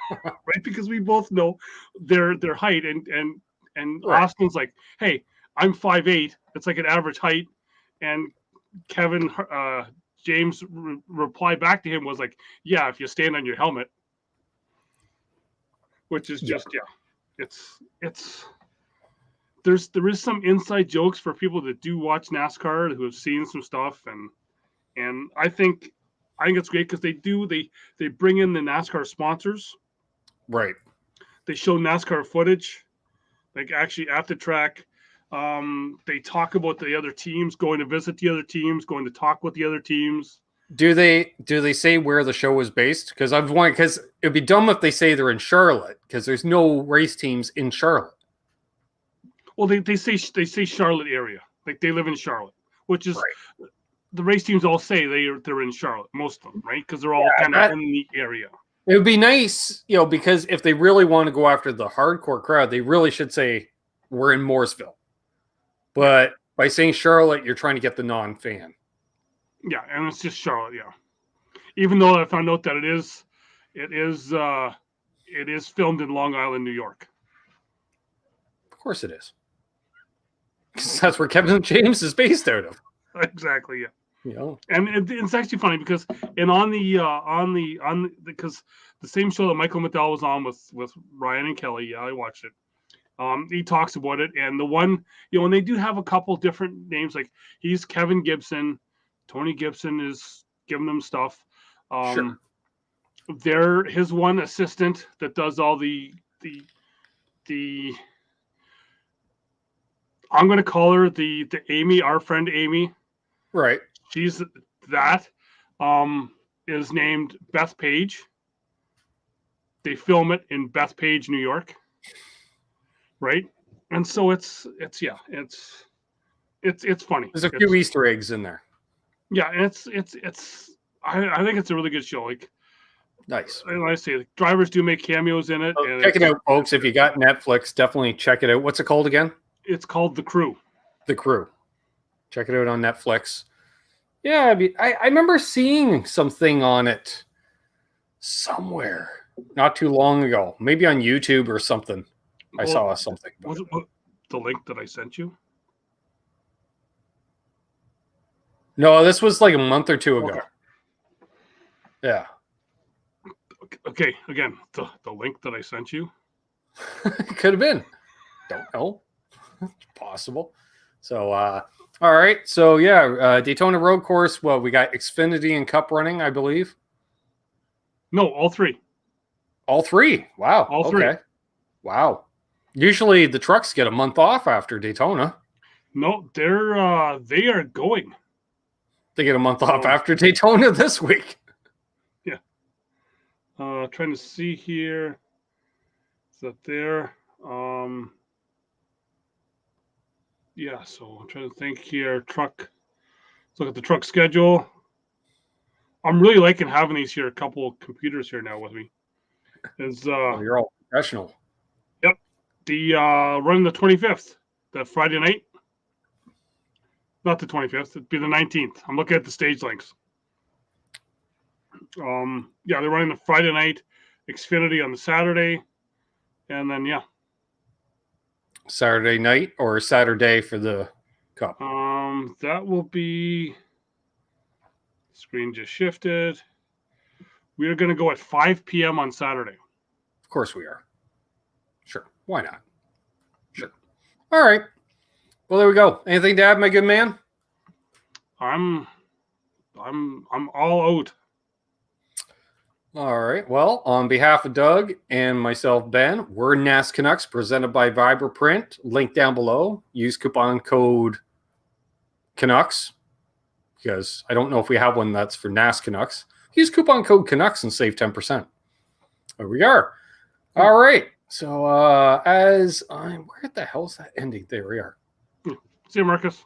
Right? Because we both know their height, and right. Austin's like, hey, I'm 5'8". It's like an average height, and Kevin James reply back to him was like, yeah, if you stand on your helmet, which is just it's. There is some inside jokes for people that do watch NASCAR who have seen some stuff, and I think it's great because they bring in the NASCAR sponsors, right? They show NASCAR footage, like actually at the track. They talk about the other teams, going to visit the other teams, going to talk with the other teams. Do they say where the show was based? Because it'd be dumb if they say they're in Charlotte, because there's no race teams in Charlotte. Well, they say Charlotte area, like they live in Charlotte, which is right. The race teams all say they're in Charlotte, most of them, right? Because they're all kind of in the area. It would be nice, because if they really want to go after the hardcore crowd, they really should say we're in Mooresville. But by saying Charlotte, you're trying to get the non-fan. Yeah, and it's just Charlotte. Yeah, even though I found out that it is filmed in Long Island, New York. Of course, it is. That's where Kevin James is based out of. Exactly. Yeah. And it's actually funny because because the same show that Michael McDowell was on with Ryan and Kelly. Yeah, I watched it. He talks about it, and the one, and they do have a couple different names. Like he's Kevin Gibson, Tony Gibson is giving them stuff. Sure. They're his one assistant that does all the I'm going to call her the Amy, our friend Amy. Right. She's that is named Beth Page. They film it in Bethpage, New York. Right. And so it's funny. There's a few Easter eggs in there. Yeah, and I think it's a really good show. Like nice. Like I say, drivers do make cameos in it. So check it out, folks. If you got Netflix, definitely check it out. What's it called again? It's called The Crew. The Crew. Check it out on Netflix. Yeah, I remember seeing something on it somewhere not too long ago. Maybe on YouTube or something. I saw something. Was it the link that I sent you? No, this was like a month or two ago. Okay. Yeah. Okay, again, the link that I sent you. Could have been. Don't know. Possible. So, all right. So, yeah, Daytona Road Course. Well, we got Xfinity and Cup running, I believe. No, all three. All three. Wow. All three. Okay. Wow. Usually the trucks get a month off after Daytona. No, they are going. They get a month off after Daytona this week. Yeah. Trying to see here. Is that there? Yeah, so I'm trying to think here. Let's look at the truck schedule. I'm really liking having these here, a couple of computers here now with me. You're all professional. Yep. The running the 25th, the Friday night. Not the 25th, it'd be the 19th. I'm looking at the stage links. Yeah, they're running the Friday night, Xfinity on the Saturday, and then Saturday night or Saturday for the Cup? That will be. Screen just shifted. We are going to go at 5 p.m. on Saturday. Of course we are. Sure. Why not? Sure. All right. Well, there we go. Anything to add, my good man? I'm all out. All right. Well, on behalf of Doug and myself, Ben, we're NasCanucks, presented by Vibraprint. Link down below. Use coupon code Canucks, because I don't know if we have one that's for NasCanucks. Use coupon code Canucks and save 10%. There we are. All right. So where the hell is that ending? There we are. See you, Marcus.